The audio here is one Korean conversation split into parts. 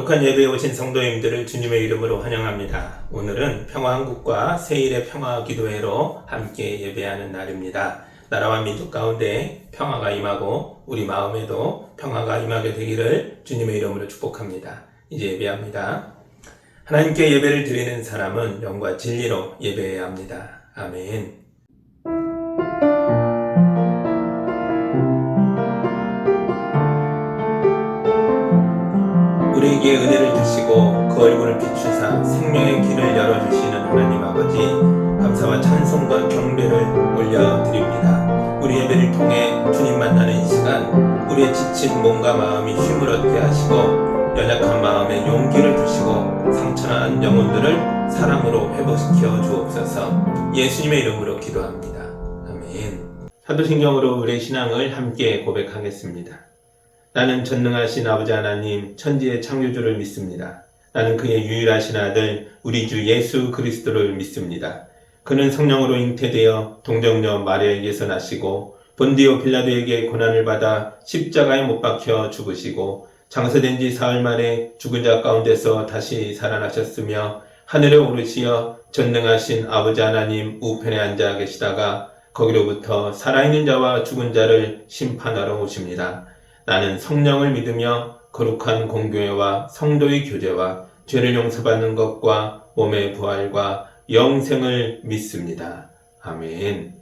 거룩한 예배에 오신 성도님들을 주님의 이름으로 환영합니다. 오늘은 평화한국과 세일의 평화기도회로 함께 예배하는 날입니다. 나라와 민족 가운데 평화가 임하고 우리 마음에도 평화가 임하게 되기를 주님의 이름으로 축복합니다. 이제 예배합니다. 하나님께 예배를 드리는 사람은 영과 진리로 예배해야 합니다. 아멘. 우리에게 은혜를 주시고 그 얼굴을 비추사 생명의 길을 열어주시는 하나님 아버지, 감사와 찬송과 경배를 올려드립니다. 우리 예배를 통해 주님 만나는 이 시간, 우리의 지친 몸과 마음이 쉼을 얻게 하시고 연약한 마음에 용기를 주시고 상처난 영혼들을 사랑으로 회복시켜 주옵소서. 예수님의 이름으로 기도합니다. 아멘. 사도신경으로 우리의 신앙을 함께 고백하겠습니다. 나는 전능하신 아버지 하나님 천지의 창조주를 믿습니다. 나는 그의 유일하신 아들 우리 주 예수 그리스도를 믿습니다. 그는 성령으로 잉태되어 동정녀 마리아에게서 나시고 본디오 빌라도에게 고난을 받아 십자가에 못 박혀 죽으시고 장사된 지 사흘 만에 죽은 자 가운데서 다시 살아나셨으며 하늘에 오르시어 전능하신 아버지 하나님 우편에 앉아 계시다가 거기로부터 살아있는 자와 죽은 자를 심판하러 오십니다. 나는 성령을 믿으며 거룩한 공교회와 성도의 교제와 죄를 용서받는 것과 몸의 부활과 영생을 믿습니다. 아멘.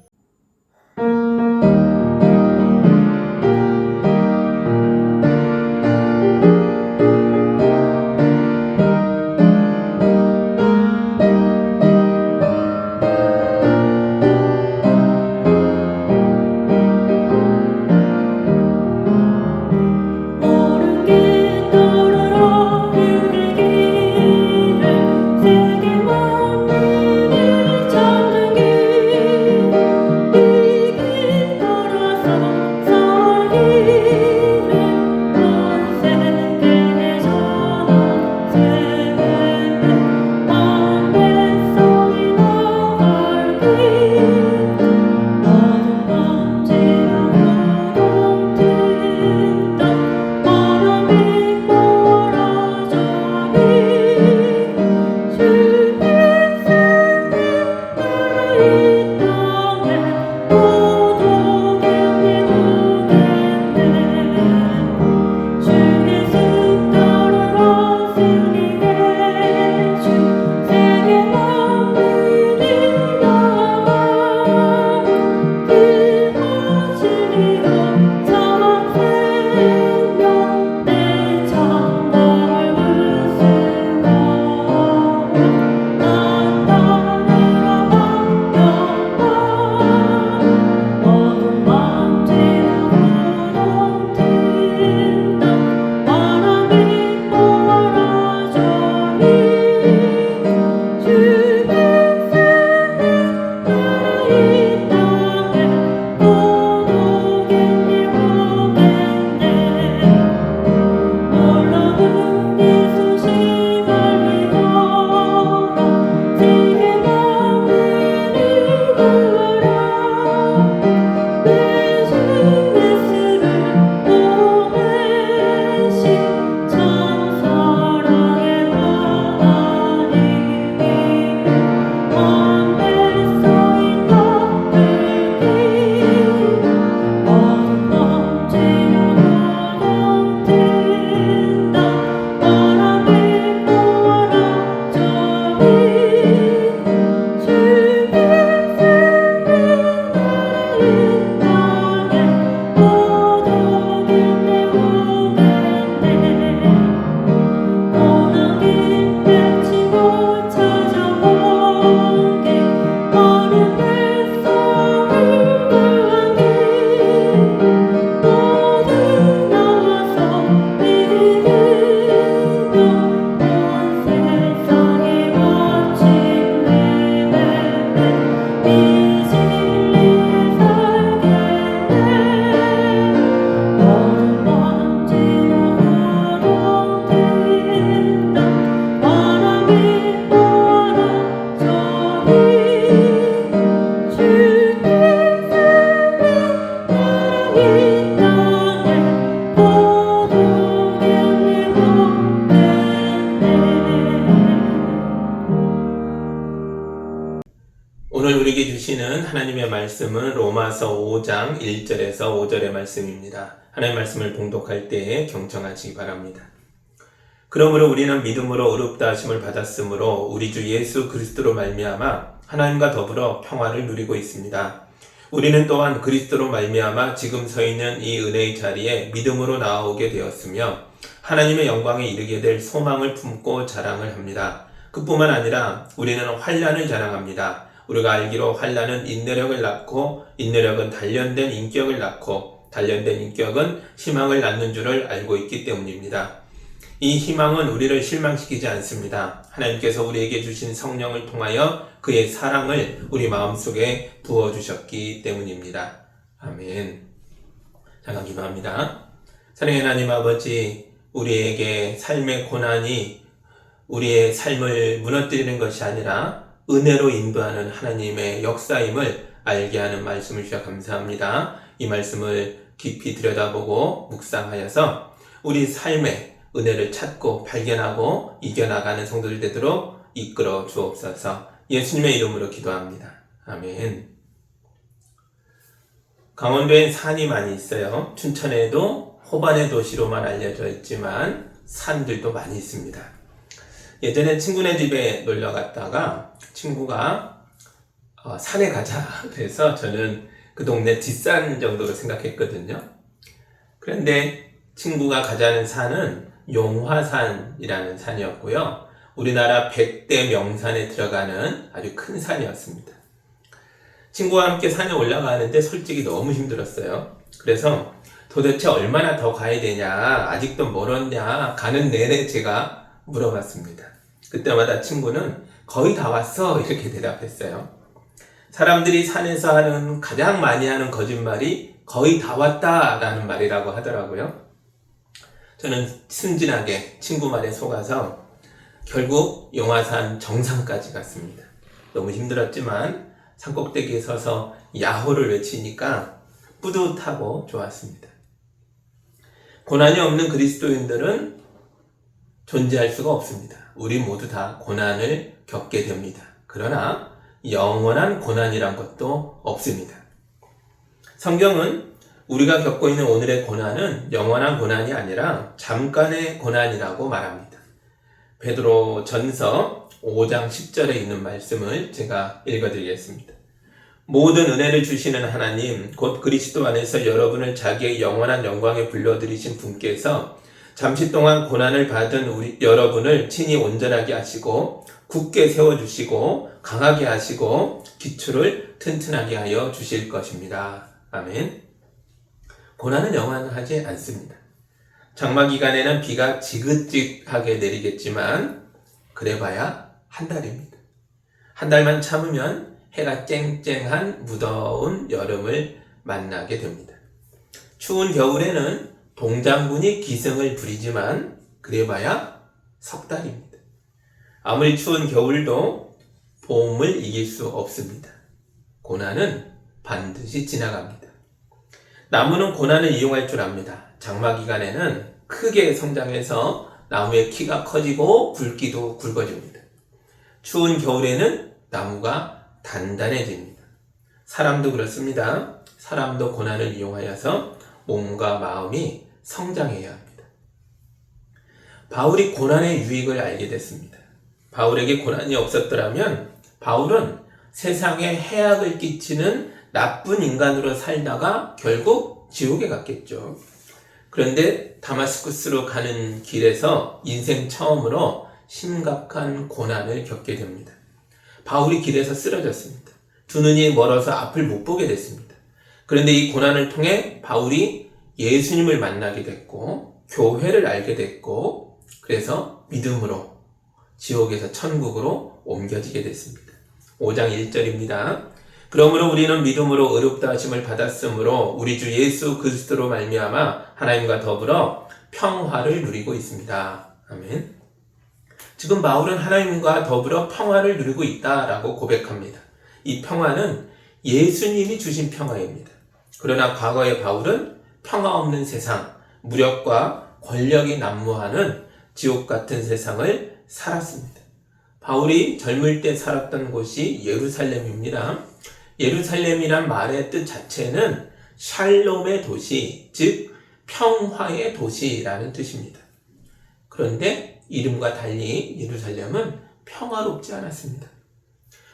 오늘 우리에게 주시는 하나님의 말씀은 로마서 5장 1절에서 5절의 말씀입니다. 하나님의 말씀을 봉독할 때에 경청하시기 바랍니다. 그러므로 우리는 믿음으로 의롭다 하심을 받았으므로 우리 주 예수 그리스도로 말미암아 하나님과 더불어 평화를 누리고 있습니다. 우리는 또한 그리스도로 말미암아 지금 서 있는 이 은혜의 자리에 믿음으로 나아오게 되었으며 하나님의 영광에 이르게 될 소망을 품고 자랑을 합니다. 그뿐만 아니라 우리는 환난을 자랑합니다. 우리가 알기로 환난은 인내력을 낳고 인내력은 단련된 인격을 낳고 단련된 인격은 희망을 낳는 줄을 알고 있기 때문입니다. 이 희망은 우리를 실망시키지 않습니다. 하나님께서 우리에게 주신 성령을 통하여 그의 사랑을 우리 마음속에 부어주셨기 때문입니다. 아멘. 잠깐 기도합니다. 사랑의 하나님 아버지, 우리에게 삶의 고난이 우리의 삶을 무너뜨리는 것이 아니라 은혜로 인도하는 하나님의 역사임을 알게 하는 말씀을 주셔서 감사합니다. 이 말씀을 깊이 들여다보고 묵상하여서 우리 삶에 은혜를 찾고 발견하고 이겨나가는 성도들 되도록 이끌어 주옵소서. 예수님의 이름으로 기도합니다. 아멘. 강원도엔 산이 많이 있어요. 춘천에도 호반의 도시로만 알려져 있지만 산들도 많이 있습니다. 예전에 친구네 집에 놀러 갔다가 친구가 산에 가자 그래서 저는 그 동네 뒷산 정도로 생각했거든요. 그런데 친구가 가자는 산은 용화산이라는 산이었고요. 우리나라 100대 명산에 들어가는 아주 큰 산이었습니다. 친구와 함께 산에 올라가는데 솔직히 너무 힘들었어요. 그래서 도대체 얼마나 더 가야 되냐, 아직도 멀었냐, 가는 내내 제가 물어봤습니다. 그때마다 친구는 거의 다 왔어 이렇게 대답했어요. 사람들이 산에서 하는 가장 많이 하는 거짓말이 거의 다 왔다 라는 말이라고 하더라고요. 저는 순진하게 친구 말에 속아서 결국 용화산 정상까지 갔습니다. 너무 힘들었지만 산꼭대기에 서서 야호를 외치니까 뿌듯하고 좋았습니다. 고난이 없는 그리스도인들은 존재할 수가 없습니다. 우리 모두 다 고난을 겪게 됩니다. 그러나 영원한 고난이란 것도 없습니다. 성경은 우리가 겪고 있는 오늘의 고난은 영원한 고난이 아니라 잠깐의 고난이라고 말합니다. 베드로 전서 5장 10절에 있는 말씀을 제가 읽어드리겠습니다. 모든 은혜를 주시는 하나님, 곧 그리스도 안에서 여러분을 자기의 영원한 영광에 불러들이신 분께서 잠시 동안 고난을 받은 여러분을 친히 온전하게 하시고 굳게 세워주시고 강하게 하시고 기초를 튼튼하게 하여 주실 것입니다. 아멘. 고난은 영원하지 않습니다. 장마 기간에는 비가 지긋지긋하게 내리겠지만 그래봐야 한 달입니다. 한 달만 참으면 해가 쨍쨍한 무더운 여름을 만나게 됩니다. 추운 겨울에는 동장군이 기승을 부리지만 그래봐야 석 달입니다. 아무리 추운 겨울도 봄을 이길 수 없습니다. 고난은 반드시 지나갑니다. 나무는 고난을 이용할 줄 압니다. 장마 기간에는 크게 성장해서 나무의 키가 커지고 굵기도 굵어집니다. 추운 겨울에는 나무가 단단해집니다. 사람도 그렇습니다. 사람도 고난을 이용하여서 몸과 마음이 성장해야 합니다. 바울이 고난의 유익을 알게 됐습니다. 바울에게 고난이 없었더라면 바울은 세상에 해악을 끼치는 나쁜 인간으로 살다가 결국 지옥에 갔겠죠. 그런데 다마스쿠스로 가는 길에서 인생 처음으로 심각한 고난을 겪게 됩니다. 바울이 길에서 쓰러졌습니다. 두 눈이 멀어서 앞을 못 보게 됐습니다. 그런데 이 고난을 통해 바울이 예수님을 만나게 됐고 교회를 알게 됐고 그래서 믿음으로 지옥에서 천국으로 옮겨지게 됐습니다. 5장 1절입니다. 그러므로 우리는 믿음으로 의롭다 하심을 받았으므로 우리 주 예수 그리스도로 말미암아 하나님과 더불어 평화를 누리고 있습니다. 아멘. 지금 바울은 하나님과 더불어 평화를 누리고 있다라고 고백합니다. 이 평화는 예수님이 주신 평화입니다. 그러나 과거의 바울은 평화 없는 세상, 무력과 권력이 난무하는 지옥 같은 세상을 살았습니다. 바울이 젊을 때 살았던 곳이 예루살렘입니다. 예루살렘이란 말의 뜻 자체는 샬롬의 도시, 즉 평화의 도시라는 뜻입니다. 그런데 이름과 달리 예루살렘은 평화롭지 않았습니다.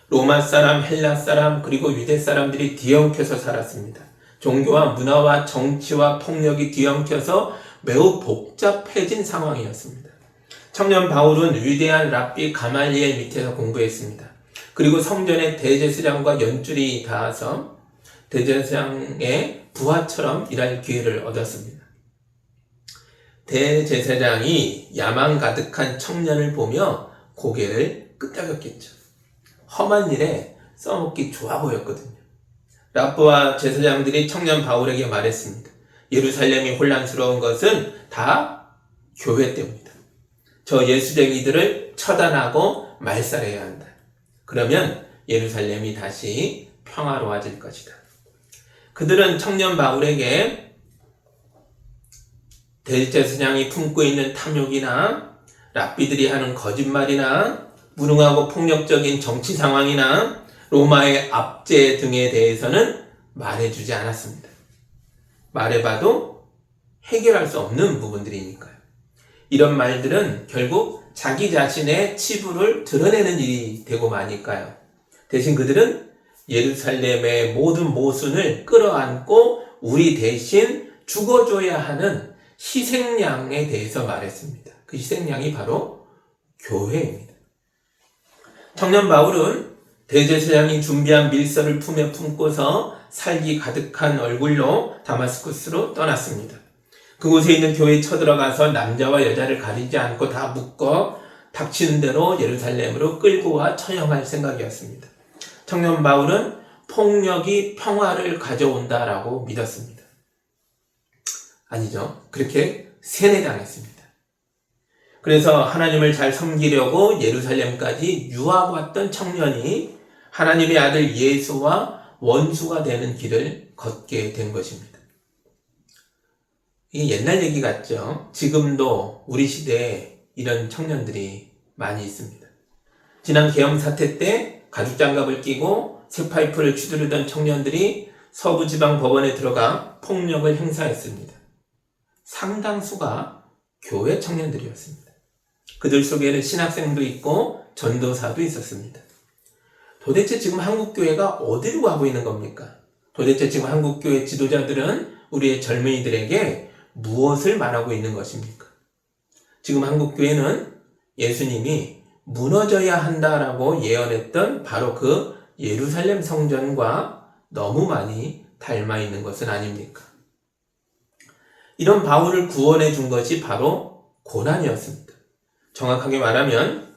로마 사람, 헬라 사람, 그리고 유대 사람들이 뒤엉켜서 살았습니다. 종교와 문화와 정치와 폭력이 뒤엉켜서 매우 복잡해진 상황이었습니다. 청년 바울은 위대한 랍비 가말리엘 밑에서 공부했습니다. 그리고 성전의 대제사장과 연줄이 닿아서 대제사장의 부하처럼 일할 기회를 얻었습니다. 대제사장이 야망 가득한 청년을 보며 고개를 끄덕였겠죠. 험한 일에 써먹기 좋아 보였거든요. 랍비와 제사장들이 청년 바울에게 말했습니다. 예루살렘이 혼란스러운 것은 다 교회 때문이다. 저 예수쟁이들을 처단하고 말살해야 한다. 그러면 예루살렘이 다시 평화로워질 것이다. 그들은 청년 바울에게 대제사장이 품고 있는 탐욕이나 랍비들이 하는 거짓말이나 무능하고 폭력적인 정치 상황이나 로마의 압제 등에 대해서는 말해주지 않았습니다. 말해봐도 해결할 수 없는 부분들이니까요. 이런 말들은 결국 자기 자신의 치부를 드러내는 일이 되고 마니까요. 대신 그들은 예루살렘의 모든 모순을 끌어안고 우리 대신 죽어줘야 하는 희생양에 대해서 말했습니다. 그 희생양이 바로 교회입니다. 청년 바울은 대제사장이 준비한 밀서를 품에 품고서 살기 가득한 얼굴로 다마스쿠스로 떠났습니다. 그곳에 있는 교회에 쳐들어가서 남자와 여자를 가리지 않고 다 묶어 닥치는 대로 예루살렘으로 끌고 와 처형할 생각이었습니다. 청년 바울은 폭력이 평화를 가져온다라고 믿었습니다. 아니죠. 그렇게 세뇌당했습니다. 그래서 하나님을 잘 섬기려고 예루살렘까지 유학 왔던 청년이 하나님의 아들 예수와 원수가 되는 길을 걷게 된 것입니다. 이게 옛날 얘기 같죠? 지금도 우리 시대에 이런 청년들이 많이 있습니다. 지난 계엄 사태 때 가죽장갑을 끼고 새파이프를 휘두르던 청년들이 서부지방법원에 들어가 폭력을 행사했습니다. 상당수가 교회 청년들이었습니다. 그들 속에는 신학생도 있고 전도사도 있었습니다. 도대체 지금 한국교회가 어디로 가고 있는 겁니까? 도대체 지금 한국교회 지도자들은 우리의 젊은이들에게 무엇을 말하고 있는 것입니까? 지금 한국교회는 예수님이 무너져야 한다라고 예언했던 바로 그 예루살렘 성전과 너무 많이 닮아 있는 것은 아닙니까? 이런 바울을 구원해 준 것이 바로 고난이었습니다. 정확하게 말하면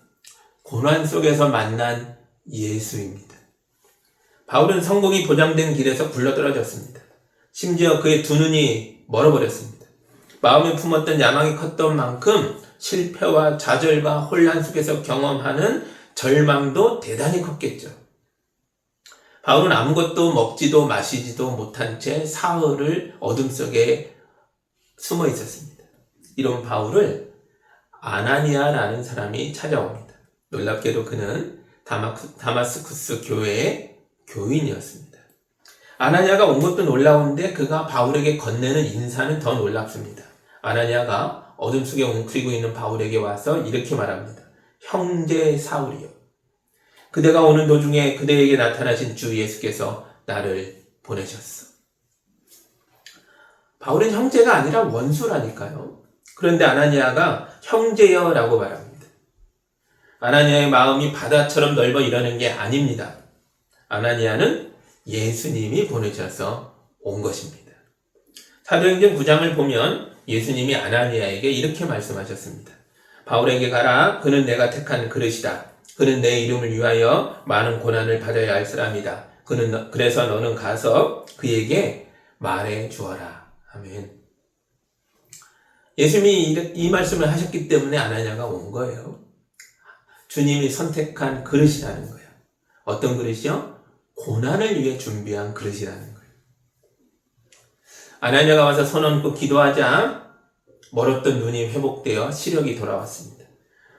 고난 속에서 만난 예수입니다. 바울은 성공이 보장된 길에서 굴러떨어졌습니다. 심지어 그의 두 눈이 멀어버렸습니다. 마음에 품었던 야망이 컸던 만큼 실패와 좌절과 혼란 속에서 경험하는 절망도 대단히 컸겠죠. 바울은 아무것도 먹지도 마시지도 못한 채 사흘을 어둠 속에 숨어 있었습니다. 이런 바울을 아나니아라는 사람이 찾아옵니다. 놀랍게도 그는 다마스쿠스 교회의 교인이었습니다. 아나니아가 온 것도 놀라운데 그가 바울에게 건네는 인사는 더 놀랍습니다. 아나니아가 어둠 속에 웅크리고 있는 바울에게 와서 이렇게 말합니다. 형제 사울이여, 그대가 오는 도중에 그대에게 나타나신 주 예수께서 나를 보내셨어. 바울은 형제가 아니라 원수라니까요. 그런데 아나니아가 형제여 라고 말합니다. 아나니아의 마음이 바다처럼 넓어 이러는 게 아닙니다. 아나니아는 예수님이 보내셔서 온 것입니다. 사도행전 9장을 보면 예수님이 아나니아에게 이렇게 말씀하셨습니다. 바울에게 가라. 그는 내가 택한 그릇이다. 그는 내 이름을 위하여 많은 고난을 받아야 할 사람이다. 그래서 너는 가서 그에게 말해 주어라. 아멘. 예수님이 이 말씀을 하셨기 때문에 아나니아가 온 거예요. 주님이 선택한 그릇이라는 거예요. 어떤 그릇이요? 고난을 위해 준비한 그릇이라는 거예요. 아나니아가 와서 손 얹고 기도하자 멀었던 눈이 회복되어 시력이 돌아왔습니다.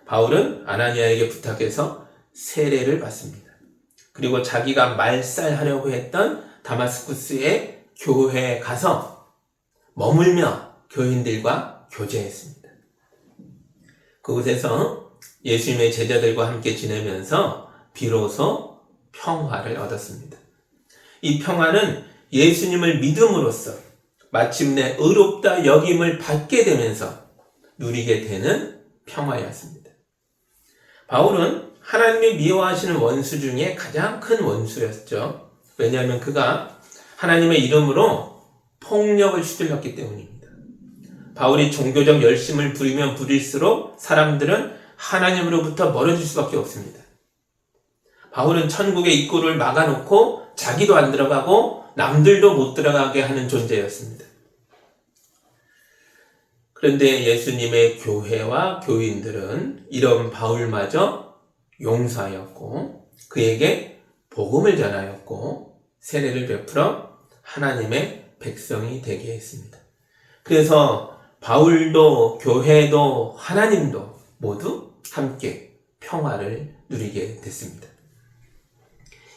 바울은 아나니아에게 부탁해서 세례를 받습니다. 그리고 자기가 말살하려고 했던 다마스쿠스의 교회에 가서 머물며 교인들과 교제했습니다. 그곳에서 예수님의 제자들과 함께 지내면서 비로소 평화를 얻었습니다. 이 평화는 예수님을 믿음으로써 마침내 의롭다 여김을 받게 되면서 누리게 되는 평화였습니다. 바울은 하나님이 미워하시는 원수 중에 가장 큰 원수였죠. 왜냐하면 그가 하나님의 이름으로 폭력을 휘둘렀기 때문입니다. 바울이 종교적 열심을 부리면 부릴수록 사람들은 하나님으로부터 멀어질 수밖에 없습니다. 바울은 천국의 입구를 막아놓고 자기도 안 들어가고 남들도 못 들어가게 하는 존재였습니다. 그런데 예수님의 교회와 교인들은 이런 바울마저 용서하였고 그에게 복음을 전하였고 세례를 베풀어 하나님의 백성이 되게 했습니다. 그래서 바울도 교회도 하나님도 모두 함께 평화를 누리게 됐습니다.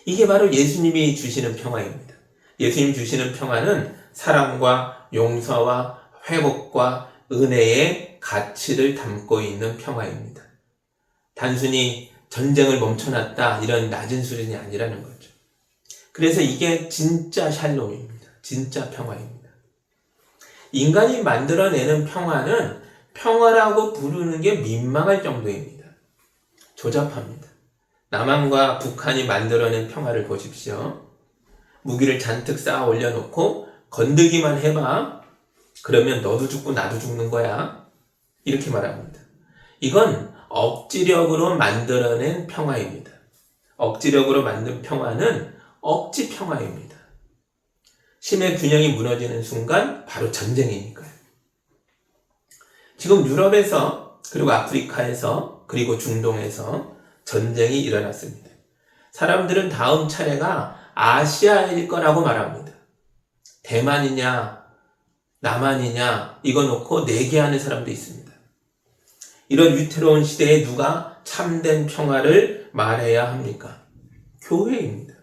이게 바로 예수님이 주시는 평화입니다. 예수님 주시는 평화는 사랑과 용서와 회복과 은혜의 가치를 담고 있는 평화입니다. 단순히 전쟁을 멈춰놨다 이런 낮은 수준이 아니라는 거죠. 그래서 이게 진짜 샬롬입니다. 진짜 평화입니다. 인간이 만들어내는 평화는 평화라고 부르는 게 민망할 정도입니다. 조잡합니다. 남한과 북한이 만들어낸 평화를 보십시오. 무기를 잔뜩 쌓아 올려놓고 건드기만 해봐. 그러면 너도 죽고 나도 죽는 거야. 이렇게 말합니다. 이건 억지력으로 만들어낸 평화입니다. 억지력으로 만든 평화는 억지 평화입니다. 힘의 균형이 무너지는 순간 바로 전쟁이니까요. 지금 유럽에서 그리고 아프리카에서 그리고 중동에서 전쟁이 일어났습니다. 사람들은 다음 차례가 아시아일 거라고 말합니다. 대만이냐 남한이냐 이거 놓고 내기하는 사람도 있습니다. 이런 위태로운 시대에 누가 참된 평화를 말해야 합니까? 교회입니다.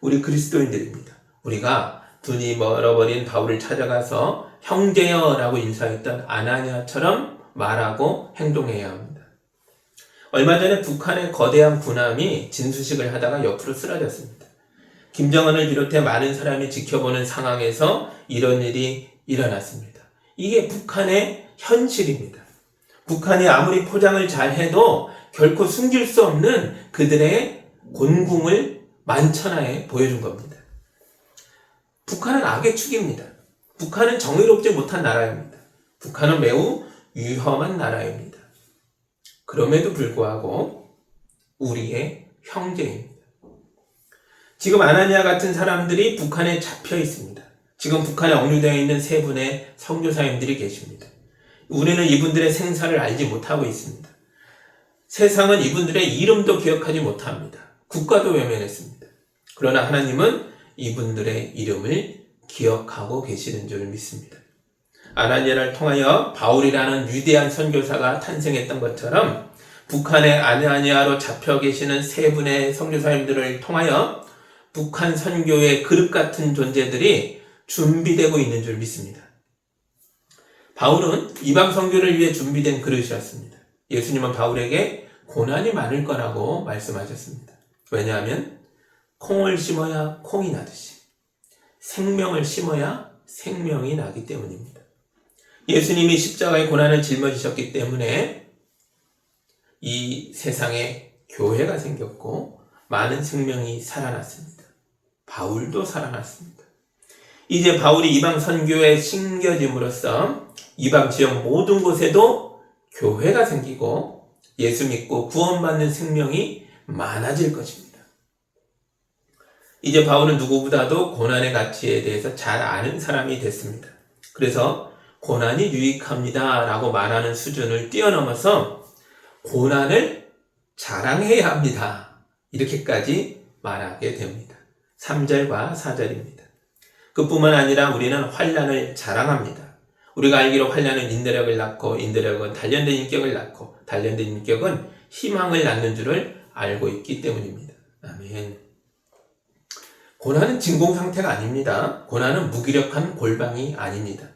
우리 그리스도인들입니다. 우리가 눈이 멀어버린 바울을 찾아가서 형제여 라고 인사했던 아나니아처럼 말하고 행동해야 합니다. 얼마 전에 북한의 거대한 군함이 진수식을 하다가 옆으로 쓰러졌습니다. 김정은을 비롯해 많은 사람이 지켜보는 상황에서 이런 일이 일어났습니다. 이게 북한의 현실입니다. 북한이 아무리 포장을 잘해도 결코 숨길 수 없는 그들의 곤궁을 만천하에 보여준 겁니다. 북한은 악의 축입니다. 북한은 정의롭지 못한 나라입니다. 북한은 매우 위험한 나라입니다. 그럼에도 불구하고 우리의 형제입니다. 지금 아나니아 같은 사람들이 북한에 잡혀 있습니다. 지금 북한에 억류되어 있는 세 분의 선교사님들이 계십니다. 우리는 이분들의 생사를 알지 못하고 있습니다. 세상은 이분들의 이름도 기억하지 못합니다. 국가도 외면했습니다. 그러나 하나님은 이분들의 이름을 기억하고 계시는 줄 믿습니다. 아나니아를 통하여 바울이라는 위대한 선교사가 탄생했던 것처럼 북한의 아나니아로 잡혀 계시는 세 분의 선교사님들을 통하여 북한 선교의 그릇 같은 존재들이 준비되고 있는 줄 믿습니다. 바울은 이방 선교를 위해 준비된 그릇이었습니다. 예수님은 바울에게 고난이 많을 거라고 말씀하셨습니다. 왜냐하면 콩을 심어야 콩이 나듯이 생명을 심어야 생명이 나기 때문입니다. 예수님이 십자가의 고난을 짊어지셨기 때문에 이 세상에 교회가 생겼고 많은 생명이 살아났습니다. 바울도 살아났습니다. 이제 바울이 이방 선교에 심겨짐으로써 이방 지역 모든 곳에도 교회가 생기고 예수 믿고 구원받는 생명이 많아질 것입니다. 이제 바울은 누구보다도 고난의 가치에 대해서 잘 아는 사람이 됐습니다. 그래서 고난이 유익합니다 라고 말하는 수준을 뛰어넘어서 고난을 자랑해야 합니다. 이렇게까지 말하게 됩니다. 3절과 4절입니다. 그뿐만 아니라 우리는 환난을 자랑합니다. 우리가 알기로 환난은 인내력을 낳고 인내력은 단련된 인격을 낳고 단련된 인격은 희망을 낳는 줄을 알고 있기 때문입니다. 아멘. 고난은 진공 상태가 아닙니다. 고난은 무기력한 골방이 아닙니다.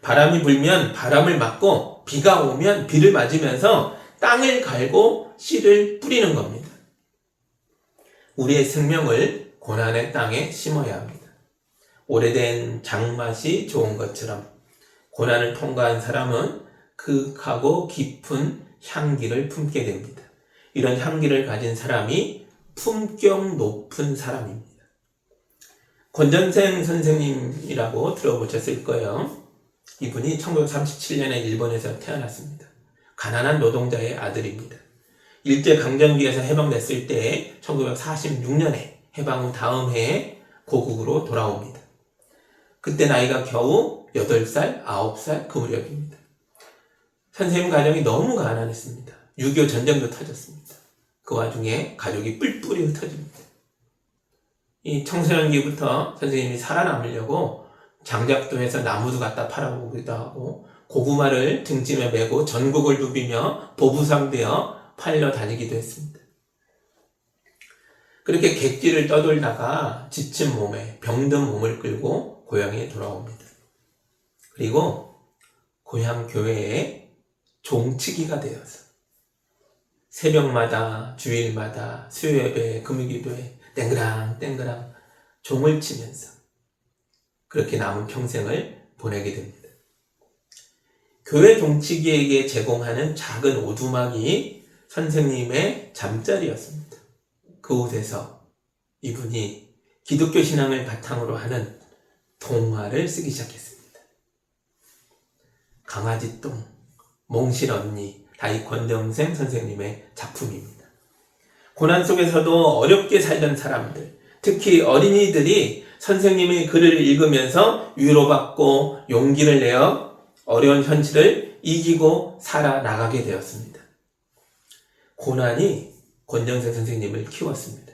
바람이 불면 바람을 맞고 비가 오면 비를 맞으면서 땅을 갈고 씨를 뿌리는 겁니다. 우리의 생명을 고난의 땅에 심어야 합니다. 오래된 장맛이 좋은 것처럼 고난을 통과한 사람은 극하고 깊은 향기를 품게 됩니다. 이런 향기를 가진 사람이 품격 높은 사람입니다. 권전생 선생님이라고 들어보셨을 거예요. 이분이 1937년에 일본에서 태어났습니다. 가난한 노동자의 아들입니다. 일제강점기에서 해방됐을 때 1946년에 해방 후 다음 해에 고국으로 돌아옵니다. 그때 나이가 겨우 8살, 9살 그 무렵입니다. 선생님 가정이 너무 가난했습니다. 6.25 전쟁도 터졌습니다. 그 와중에 가족이 뿔뿔이 흩어집니다. 이 청소년기부터 선생님이 살아남으려고 장작도 해서 나무도 갖다 팔아보기도 하고 고구마를 등짐에 메고 전국을 누비며 보부상되어 팔려 다니기도 했습니다. 그렇게 객지를 떠돌다가 지친 몸에 병든 몸을 끌고 고향에 돌아옵니다. 그리고 고향 교회에 종치기가 되어서 새벽마다 주일마다 수요예배 금요기도에 땡그랑 종을 치면서 그렇게 남은 평생을 보내게 됩니다. 교회 종치기에게 제공하는 작은 오두막이 선생님의 잠자리였습니다. 그곳에서 이분이 기독교 신앙을 바탕으로 하는 동화를 쓰기 시작했습니다. 강아지똥, 몽실 언니, 다 이 권정생 선생님의 작품입니다. 고난 속에서도 어렵게 살던 사람들, 특히 어린이들이 선생님의 글을 읽으면서 위로받고 용기를 내어 어려운 현실을 이기고 살아나가게 되었습니다. 고난이 권정생 선생님을 키웠습니다.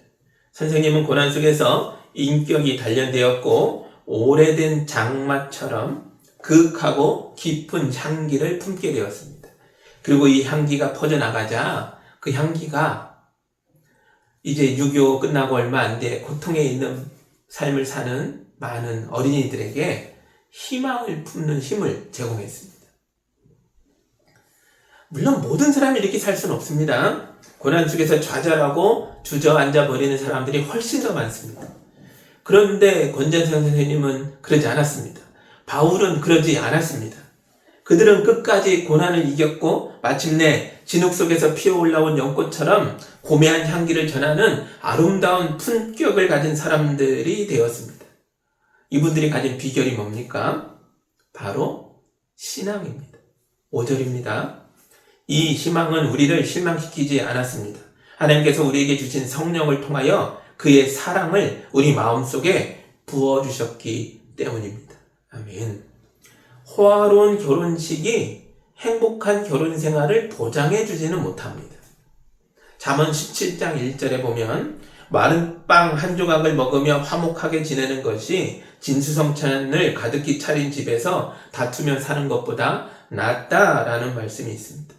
선생님은 고난 속에서 인격이 단련되었고 오래된 장마처럼 극하고 깊은 향기를 품게 되었습니다. 그리고 이 향기가 퍼져나가자 그 향기가 이제 6.25 끝나고 얼마 안 돼 고통에 있는 삶을 사는 많은 어린이들에게 희망을 품는 힘을 제공했습니다. 물론 모든 사람이 이렇게 살 수는 없습니다. 고난 속에서 좌절하고 주저앉아 버리는 사람들이 훨씬 더 많습니다. 그런데 권전생 선생님은 그러지 않았습니다. 바울은 그러지 않았습니다. 그들은 끝까지 고난을 이겼고 마침내 진흙 속에서 피어올라온 연꽃처럼 고매한 향기를 전하는 아름다운 품격을 가진 사람들이 되었습니다. 이분들이 가진 비결이 뭡니까? 바로 신앙입니다. 5절입니다. 이 희망은 우리를 실망시키지 않았습니다. 하나님께서 우리에게 주신 성령을 통하여 그의 사랑을 우리 마음속에 부어주셨기 때문입니다. 아멘. 호화로운 결혼식이 행복한 결혼 생활을 보장해 주지는 못합니다. 잠언 17장 1절에 보면 마른 빵 한 조각을 먹으며 화목하게 지내는 것이 진수성찬을 가득히 차린 집에서 다투며 사는 것보다 낫다라는 말씀이 있습니다.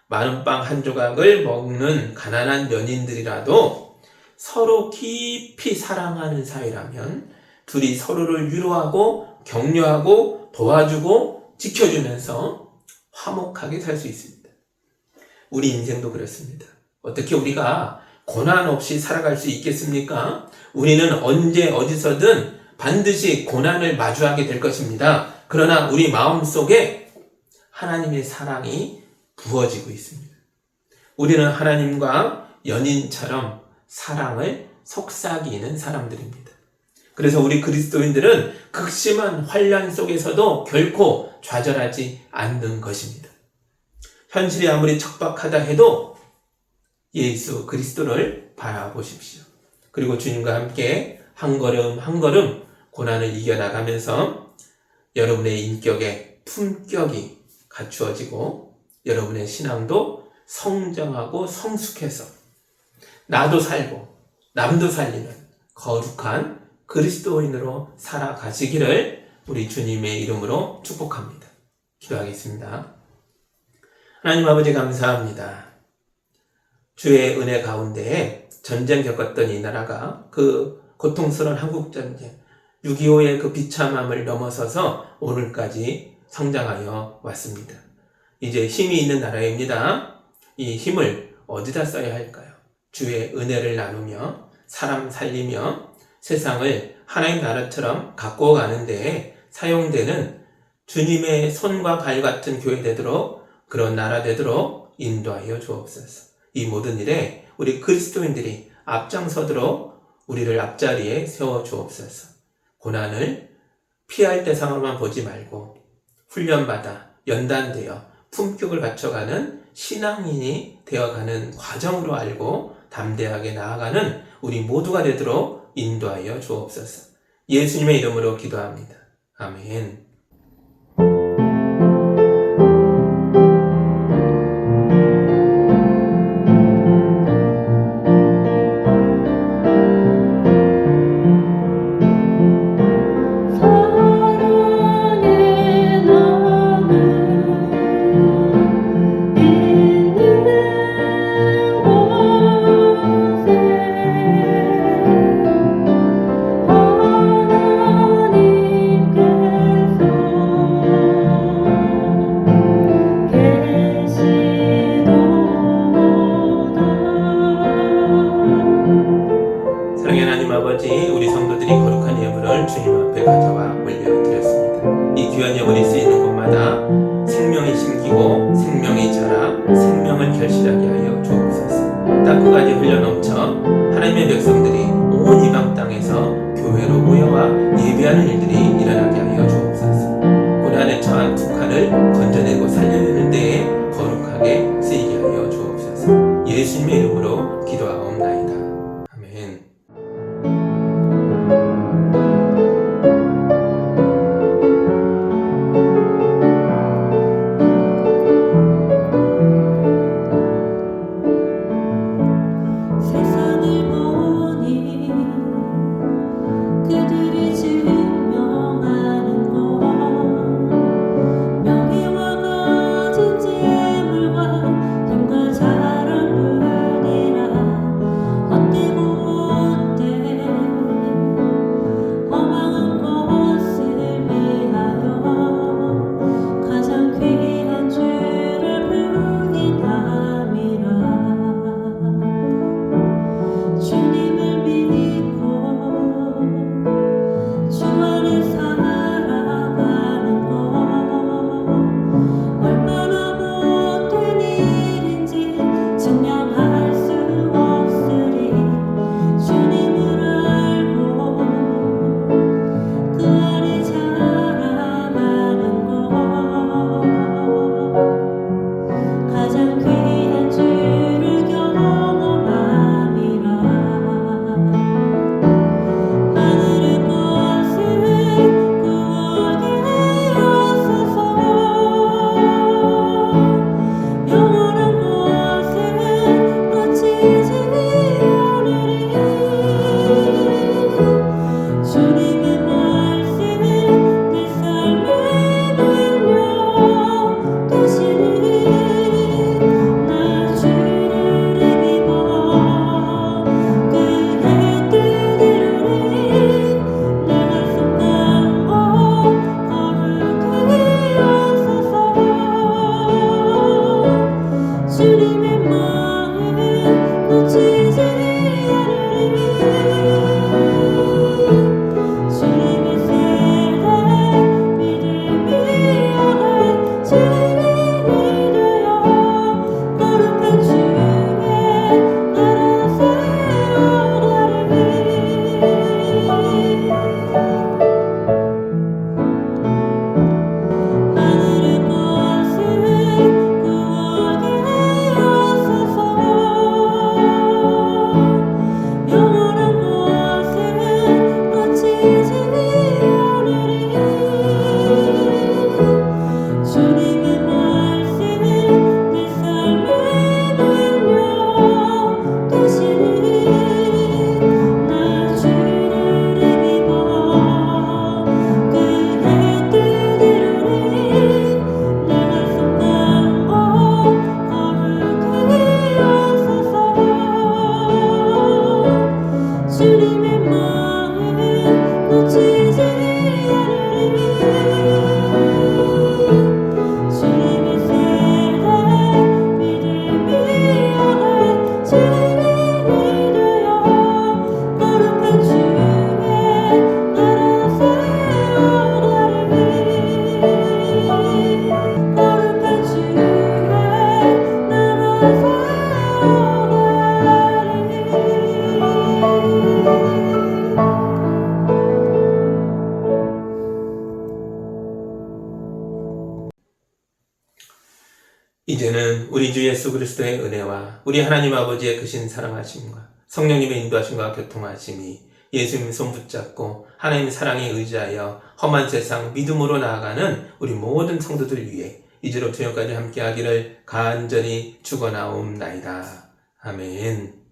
마른 빵 한 조각을 먹는 가난한 연인들이라도 서로 깊이 사랑하는 사이라면 둘이 서로를 위로하고 격려하고 도와주고 지켜주면서 화목하게 살 수 있습니다. 우리 인생도 그렇습니다. 어떻게 우리가 고난 없이 살아갈 수 있겠습니까? 우리는 언제 어디서든 반드시 고난을 마주하게 될 것입니다. 그러나 우리 마음속에 하나님의 사랑이 부어지고 있습니다. 우리는 하나님과 연인처럼 사랑을 속삭이는 사람들입니다. 그래서 우리 그리스도인들은 극심한 환난 속에서도 결코 좌절하지 않는 것입니다. 현실이 아무리 척박하다 해도 예수 그리스도를 바라보십시오. 그리고 주님과 함께 한 걸음 한 걸음 고난을 이겨나가면서 여러분의 인격에 품격이 갖추어지고 여러분의 신앙도 성장하고 성숙해서 나도 살고 남도 살리는 거룩한 그리스도인으로 살아가시기를 우리 주님의 이름으로 축복합니다. 기도하겠습니다. 하나님 아버지 감사합니다. 주의 은혜 가운데 전쟁 겪었던 이 나라가 그 고통스러운 한국전쟁, 6.25의 그 비참함을 넘어서서 오늘까지 성장하여 왔습니다. 이제 힘이 있는 나라입니다. 이 힘을 어디다 써야 할까요? 주의 은혜를 나누며 사람 살리며 세상을 하나님 나라처럼 가꾸어 가는 데에 사용되는 주님의 손과 발 같은 교회 되도록, 그런 나라 되도록 인도하여 주옵소서. 이 모든 일에 우리 그리스도인들이 앞장서도록 우리를 앞자리에 세워 주옵소서. 고난을 피할 대상으로만 보지 말고 훈련받아 연단되어 품격을 갖춰가는 신앙인이 되어가는 과정으로 알고 담대하게 나아가는 우리 모두가 되도록 인도하여 주옵소서. 예수님의 이름으로 기도합니다. 아멘. 사랑의 하나님 아버지, 우리 성도들이 거룩한 예물을 주님 앞에 가져와 올려드렸습니다. 이 귀한 예물이 쓰이는 곳마다 생명이 심기고 생명이 자라 생명을 결실하게 하여 주옵소서. 땅끝까지 흘러넘쳐 하나님의 백성들이 온 이방 땅에서 교회로 모여와 예배하는 일들이 일어나게 하여 주옵소서. 고난에 처한 북한을 건져내고 살려내는 데에 거룩하게 쓰이게 하여 주옵소서. 예수님의 이름으로 기도하옵나이다. 아멘. 세상을 보니 그들이 증명하는 우리 주 예수 그리스도의 은혜와 우리 하나님 아버지의 크신 사랑하심과 성령님의 인도하심과 교통하심이 예수님 손 붙잡고 하나님 사랑에 의지하여 험한 세상 믿음으로 나아가는 우리 모든 성도들 위해 이제로부터 영까지 함께하기를 간절히 축원하옵나이다. 아멘.